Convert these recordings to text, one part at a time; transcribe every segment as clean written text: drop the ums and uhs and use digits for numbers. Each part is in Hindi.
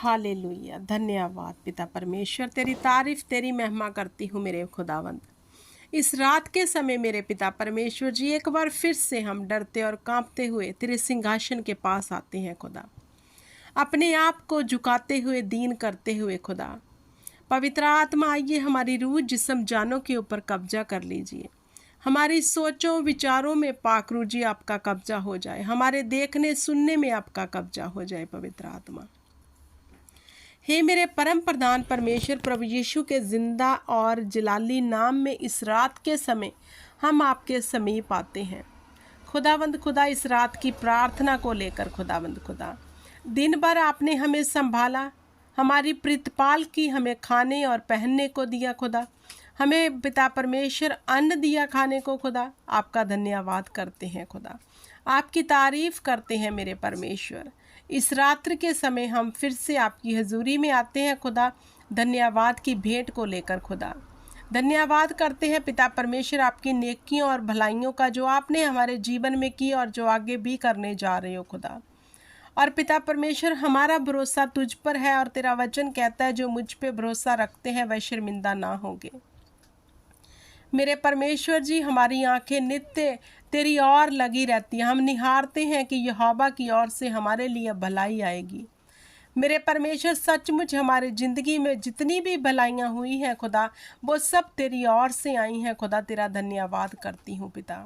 हालेलुया। धन्यवाद पिता परमेश्वर, तेरी तारीफ तेरी महिमा करती हूँ मेरे खुदावंद। इस रात के समय मेरे पिता परमेश्वर जी, एक बार फिर से हम डरते और कांपते हुए तेरे सिंहासन के पास आते हैं खुदा, अपने आप को झुकाते हुए, दीन करते हुए खुदा। पवित्र आत्मा आइए, हमारी रूह जिस्म जानों के ऊपर कब्जा कर लीजिए। हमारी सोचों विचारों में पाकरू जी आपका कब्जा हो जाए, हमारे देखने सुनने में आपका कब्जा हो जाए पवित्र आत्मा। हे मेरे परम प्रधान परमेश्वर प्रभु यीशु के जिंदा और जलाली नाम में इस रात के समय हम आपके समीप आते हैं खुदावंद खुदा। इस रात की प्रार्थना को लेकर खुदावंद खुदा, दिन भर आपने हमें संभाला, हमारी प्रतिपाल की, हमें खाने और पहनने को दिया खुदा, हमें पिता परमेश्वर अन्न दिया खाने को खुदा। आपका धन्यवाद करते हैं खुदा, आपकी तारीफ करते हैं मेरे परमेश्वर। इस रात्रि के समय हम फिर से आपकी हजूरी में आते हैं खुदा, धन्यवाद की भेंट को लेकर खुदा। धन्यवाद करते हैं पिता परमेश्वर आपकी नेकियों और भलाइयों का, जो आपने हमारे जीवन में की और जो आगे भी करने जा रहे हो खुदा। और पिता परमेश्वर, हमारा भरोसा तुझ पर है और तेरा वचन कहता है जो मुझ पे भरोसा रखते हैं वह शर्मिंदा ना होंगे। मेरे परमेश्वर जी, हमारी आंखें नित्य तेरी ओर लगी रहती हैं, हम निहारते हैं कि यहोवा की ओर से हमारे लिए भलाई आएगी। मेरे परमेश्वर, सचमुच हमारी ज़िंदगी में जितनी भी भलाइयाँ हुई हैं खुदा, वो सब तेरी ओर से आई हैं खुदा। तेरा धन्यवाद करती हूँ पिता,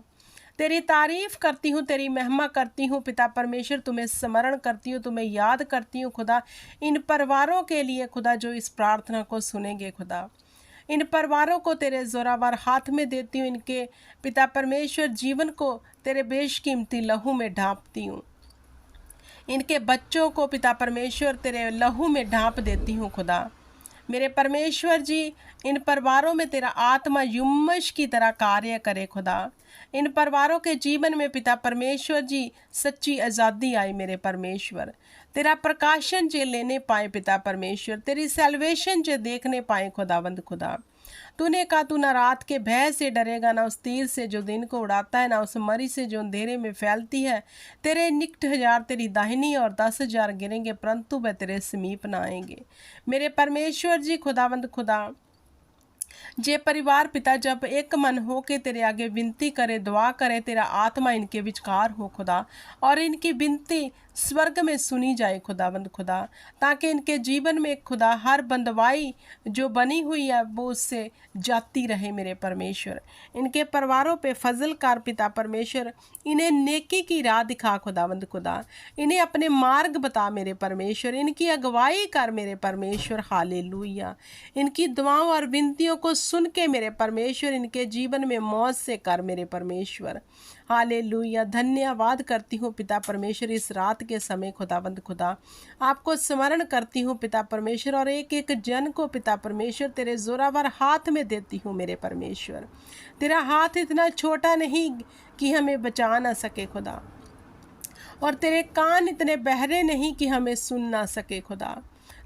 तेरी तारीफ करती हूँ, तेरी महिमा करती हूँ पिता परमेश्वर। तुम्हें स्मरण करती हूँ, तुम्हें याद करती हूँ खुदा, इन परिवारों के लिए खुदा जो इस प्रार्थना को सुनेंगे खुदा। इन परिवारों को तेरे जोरावर हाथ में देती हूँ, इनके पिता परमेश्वर जीवन को तेरे बेशकीमती लहू में ढांपती हूँ। इनके बच्चों को पिता परमेश्वर तेरे लहू में ढांप देती हूँ खुदा। मेरे परमेश्वर जी, इन परिवारों में तेरा आत्मा युम्मश की तरह कार्य करे खुदा। इन परिवारों के जीवन में पिता परमेश्वर जी सच्ची आज़ादी आए मेरे परमेश्वर। तेरा प्रकाशन जे लेने पाए पिता परमेश्वर, तेरी सैल्वेशन जे देखने पाए खुदावंद खुदा। तूने कहा तू ना रात के भय से डरेगा, ना उस तीर से जो दिन को उड़ाता है, ना उस मरी से जो अंधेरे में फैलती है। तेरे निकट 1000 तेरी दाहिनी और 10,000 गिरेंगे, परंतु वह तेरे समीप ना आएंगे। मेरे परमेश्वर जी खुदावंद खुदा, जे परिवार पिता जब एक मन हो के तेरे आगे विनती करे, दुआ करे, तेरा आत्मा इनके विचकार हो खुदा, और इनकी विनती स्वर्ग में सुनी जाए खुदावंद खुदा, ताकि इनके जीवन में खुदा हर बंदवाई जो बनी हुई है वो उससे जाती रहे मेरे परमेश्वर। इनके परिवारों पे फजल कर पिता परमेश्वर, इन्हें नेकी की राह दिखा खुदावंद खुदा, इन्हें अपने मार्ग बता मेरे परमेश्वर, इनकी अगुवाई कर मेरे परमेश्वर। हालेलुया। इनकी दुआओं और विनतियों को सुन के मेरे परमेश्वर इनके जीवन में मौज से कर मेरे परमेश्वर। हालेलुया। धन्यवाद करती हूँ पिता परमेश्वर इस रात के समय खुदावंद खुदा, आपको स्मरण करती हूँ पिता परमेश्वर, और एक एक जन को पिता परमेश्वर तेरे जोरावर हाथ में देती हूँ मेरे परमेश्वर। तेरा हाथ इतना छोटा नहीं कि हमें बचा ना सके खुदा, और तेरे कान इतने बहरे नहीं कि हमें सुन ना सके खुदा।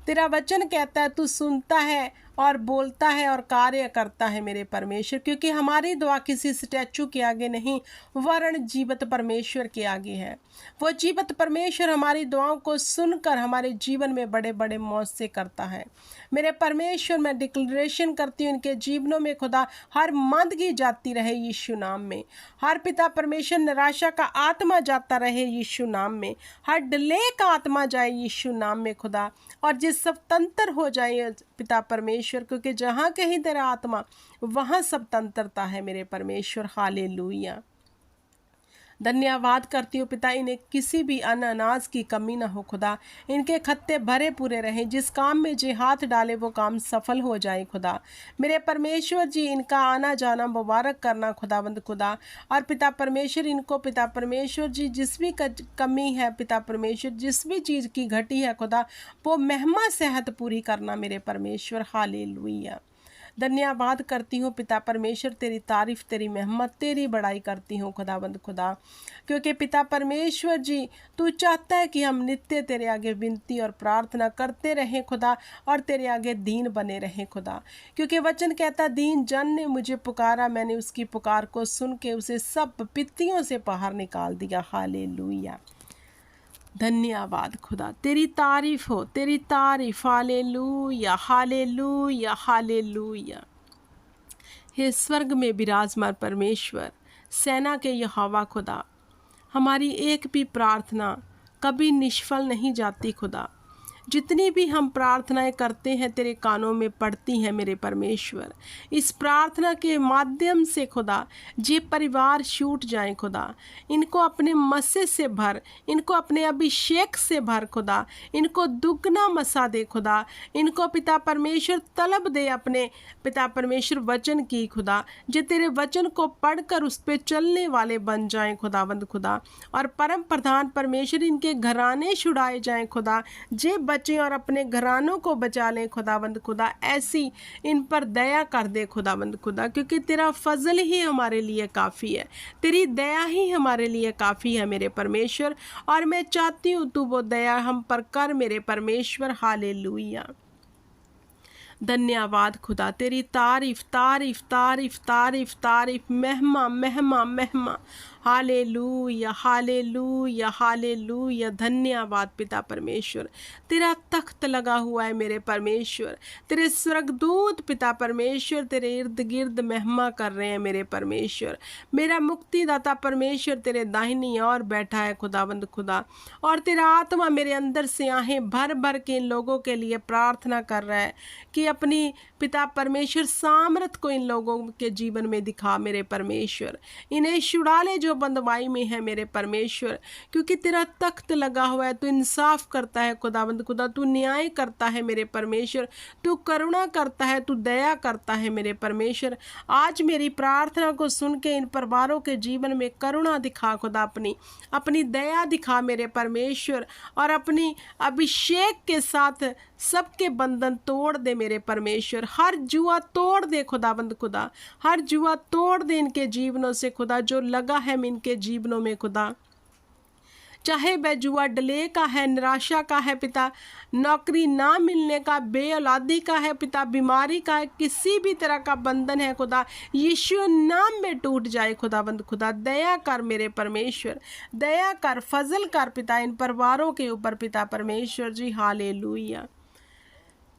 तेरा वचन कहता है तू सुनता है और बोलता है और कार्य करता है मेरे परमेश्वर, क्योंकि हमारी दुआ किसी स्टैचू के आगे नहीं वरन जीवत परमेश्वर के आगे है। वो जीवत परमेश्वर हमारी दुआओं को सुनकर हमारे जीवन में बड़े बड़े मौज से करता है मेरे परमेश्वर। मैं डिक्लेरेशन करती हूँ इनके जीवनों में खुदा हर मंदगी जाती रहे यीशु नाम में, हर पिता परमेश्वर निराशा का आत्मा जाता रहे यीशु नाम में, हर डिले का आत्मा जाए यीशु नाम में खुदा, और जिस स्वतंत्र हो जाए पिता परमेश्वर, क्योंकि जहाँ कहीं तेरा आत्मा वहाँ स्वतंत्रता है मेरे परमेश्वर। हालेलुया। धन्यवाद करती हूँ पिता, इन्हें किसी भी अन्न अनाज की कमी ना हो खुदा, इनके खत्ते भरे पूरे रहें, जिस काम में जे हाथ डाले वो काम सफल हो जाए खुदा। मेरे परमेश्वर जी, इनका आना जाना मुबारक करना खुदावंद खुदा, और पिता परमेश्वर इनको पिता परमेश्वर जी जिस भी कमी है पिता परमेश्वर, जिस भी चीज़ की घटी है खुदा, वो महिमा सेहत पूरी करना मेरे परमेश्वर। हालेलुया। धन्यवाद करती हूँ पिता परमेश्वर, तेरी तारीफ तेरी मेहमत तेरी बड़ाई करती हूँ खुदावंद खुदा, क्योंकि पिता परमेश्वर जी तू चाहता है कि हम नित्य तेरे आगे विनती और प्रार्थना करते रहें खुदा, और तेरे आगे दीन बने रहें खुदा, क्योंकि वचन कहता दीन जन ने मुझे पुकारा, मैंने उसकी पुकार को सुन के उसे सब विपत्तियों से बाहर निकाल दिया। हालेलुया। धन्यवाद खुदा, तेरी तारीफ हो, तेरी तारीफ। Hallelujah, hallelujah, hallelujah. हे स्वर्ग में विराजमान परमेश्वर, सेना के यहोवा खुदा, हमारी एक भी प्रार्थना कभी निष्फल नहीं जाती खुदा। जितनी भी हम प्रार्थनाएं करते हैं तेरे कानों में पड़ती हैं मेरे परमेश्वर। इस प्रार्थना के माध्यम से खुदा ये परिवार छूट जाएं खुदा, इनको अपने मस्से से भर, इनको अपने अभिषेक से भर खुदा, इनको दुगना मसा दे खुदा, इनको पिता परमेश्वर तलब दे अपने पिता परमेश्वर वचन की खुदा, जो तेरे वचन को पढ़कर उस पर चलने वाले बन जाएं खुदावंद खुदा। और परम प्रधान परमेश्वर इनके घराने छुड़ाए जाएं खुदा, जे बच्चे और अपने घरानों को बचा लें खुदावंद खुदा। ऐसी इन पर दया कर दे खुदावंद खुदा, क्योंकि तेरा फजल ही हमारे लिए काफ़ी है, तेरी दया ही हमारे लिए काफ़ी है मेरे परमेश्वर। और मैं चाहती हूँ तू वो दया हम पर कर मेरे परमेश्वर। हालेलुया, धन्यवाद खुदा, तेरी तारीफ तारीफ तारीफ तारीफ तारीफ, महिमा महिमा महिमा। Hallelujah, hallelujah, hallelujah. धन्यवाद पिता परमेश्वर, तेरा तख्त लगा हुआ है मेरे परमेश्वर, तेरे स्वर्गदूत पिता परमेश्वर तेरे इर्द गिर्द महिमा कर रहे हैं मेरे परमेश्वर। मेरा मुक्तिदाता परमेश्वर तेरे दाहिनी ओर बैठा है खुदावंद खुदा, और तेरा आत्मा मेरे अंदर से आहें भर भर के इन लोगों के लिए प्रार्थना कर रहा है कि अपनी पिता परमेश्वर सामर्थ को इन लोगों के जीवन में दिखा मेरे परमेश्वर। इन्हें छुड़ा ले जो बंदवाई में है मेरे परमेश्वर, क्योंकि तेरा तख्त लगा हुआ है। तू इंसाफ करता है खुदावंद खुदा, तू न्याय करता है मेरे परमेश्वर, तू करुणा करता है, तू दया करता है मेरे परमेश्वर। आज मेरी प्रार्थना को सुन के इन परिवारों के जीवन में करुणा दिखा खुदा, अपनी दया दिखा मेरे परमेश्वर, और अपनी अभिषेक के साथ सबके बंधन तोड़ दे मेरे परमेश्वर। हर जुआ तोड़ दे खुदाबंद खुदा, हर जुआ तोड़ दे इनके जीवनों से खुदा, जो लगा है इनके जीवनों में खुदा। चाहे वह जुआ डले का है, निराशा का है पिता, नौकरी ना मिलने का, बेऔलादी का है पिता, बीमारी का है, किसी भी तरह का बंधन है खुदा, यीशु नाम में टूट जाए खुदाबंद खुदा। दया कर मेरे परमेश्वर, दया कर, फजल कर पिता इन परिवारों के ऊपर पिता परमेश्वर जी। हालेलुया,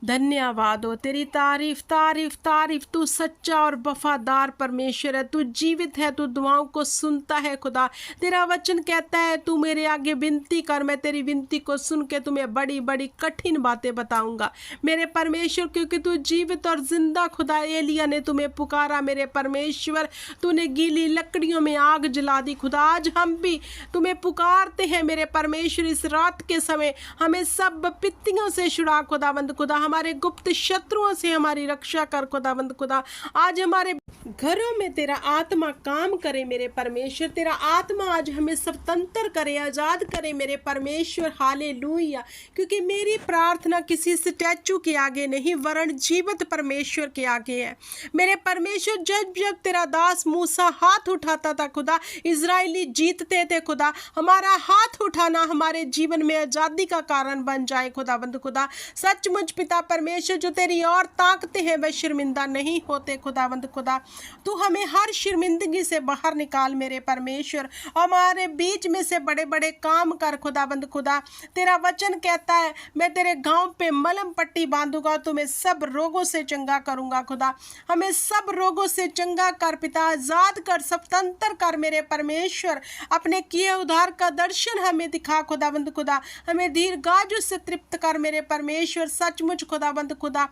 धन्यवाद हो, तेरी तारीफ तारीफ तारीफ। तू सच्चा और वफादार परमेश्वर है, तू जीवित है, तू दुआओं को सुनता है खुदा। तेरा वचन कहता है तू मेरे आगे विनती कर, मैं तेरी विनती को सुन के तुम्हें बड़ी बड़ी कठिन बातें बताऊंगा मेरे परमेश्वर, क्योंकि तू जीवित और जिंदा खुदा। एलिया ने तुम्हें पुकारा मेरे परमेश्वर, तूने गीली लकड़ियों में आग जला दी खुदा। आज हम भी तुम्हें पुकारते हैं मेरे परमेश्वर, इस रात के समय हमें सब विपत्तियों से छुड़ा खुदावंद खुदा, हमारे गुप्त शत्रुओं से हमारी रक्षा कर खुदावंद खुदा। आज हमारे घरों में तेरा आत्मा काम करे मेरे परमेश्वर, तेरा आत्मा आज हमें स्वतंत्र करे, आजाद करे मेरे परमेश्वर। हालेलुया, क्योंकि मेरी प्रार्थना किसी स्टैचू के आगे नहीं वरन जीवित परमेश्वर के आगे है मेरे परमेश्वर। जब जब तेरा दास मूसा हाथ उठाता था खुदा, इजरायली जीतते थे खुदा। हमारा हाथ उठाना हमारे जीवन में आजादी का कारण बन जाए खुदावंद खुदा। सचमुच पिता परमेश्वर, जो तेरी ओर ताकते हैं वह शर्मिंदा नहीं होते खुदावंद खुदा। तू हमें हर शर्मिंदगी से बाहर निकाल मेरे परमेश्वर, हमारे बीच में से बड़े बड़े काम कर खुदावंद खुदा। तेरा वचन कहता है मैं तेरे गांव पे मलम पट्टी बांधूंगा, तुम्हें सब रोगों से चंगा करूंगा खुदा। हमें सब रोगों से चंगा कर पिता, आजाद कर, स्वतंत्र कर मेरे परमेश्वर। अपने किए उद्धार का दर्शन हमें दिखा खुदावंद खुदा, हमें दीर्घायु से तृप्त कर मेरे परमेश्वर। सचमुच खुदावंद खुदा,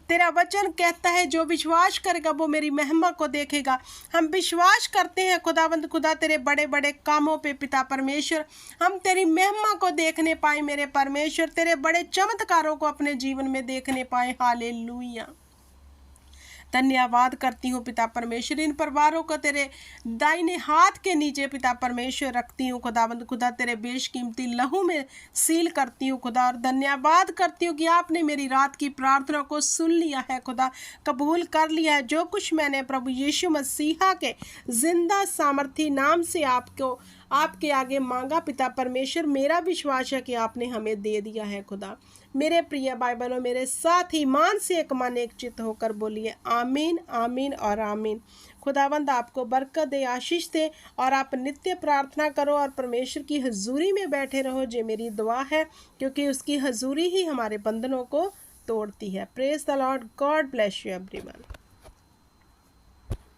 तेरा वचन कहता है जो विश्वास करेगा वो मेरी महिमा को देखेगा। हम विश्वास करते हैं खुदावंद खुदा तेरे बड़े बड़े कामों पे पिता परमेश्वर, हम तेरी महिमा को देखने पाए मेरे परमेश्वर, तेरे बड़े चमत्कारों को अपने जीवन में देखने पाए। हालेलुया, धन्यवाद करती हूँ पिता परमेश्वर। इन परिवारों को तेरे दाहिने हाथ के नीचे पिता परमेश्वर रखती हूँ खुदावंद खुदा, तेरे बेशकीमती लहू में सील करती हूँ खुदा। और धन्यवाद करती हूँ कि आपने मेरी रात की प्रार्थना को सुन लिया है खुदा, कबूल कर लिया है। जो कुछ मैंने प्रभु यीशु मसीहा के जिंदा सामर्थी नाम से आपके आगे मांगा पिता परमेश्वर, मेरा विश्वास है कि आपने हमें दे दिया है खुदा। मेरे प्रिय भाई बहनों, मेरे साथ ही ईमान से एक मन एक चित्त होकर बोलिए आमीन, आमीन और आमीन। खुदावंद आपको बरकत दे, आशीष दे, और आप नित्य प्रार्थना करो और परमेश्वर की हजूरी में बैठे रहो। जो मेरी दुआ है, क्योंकि उसकी हजूरी ही हमारे बंधनों को तोड़ती है। Praise the Lord. God bless you everyone.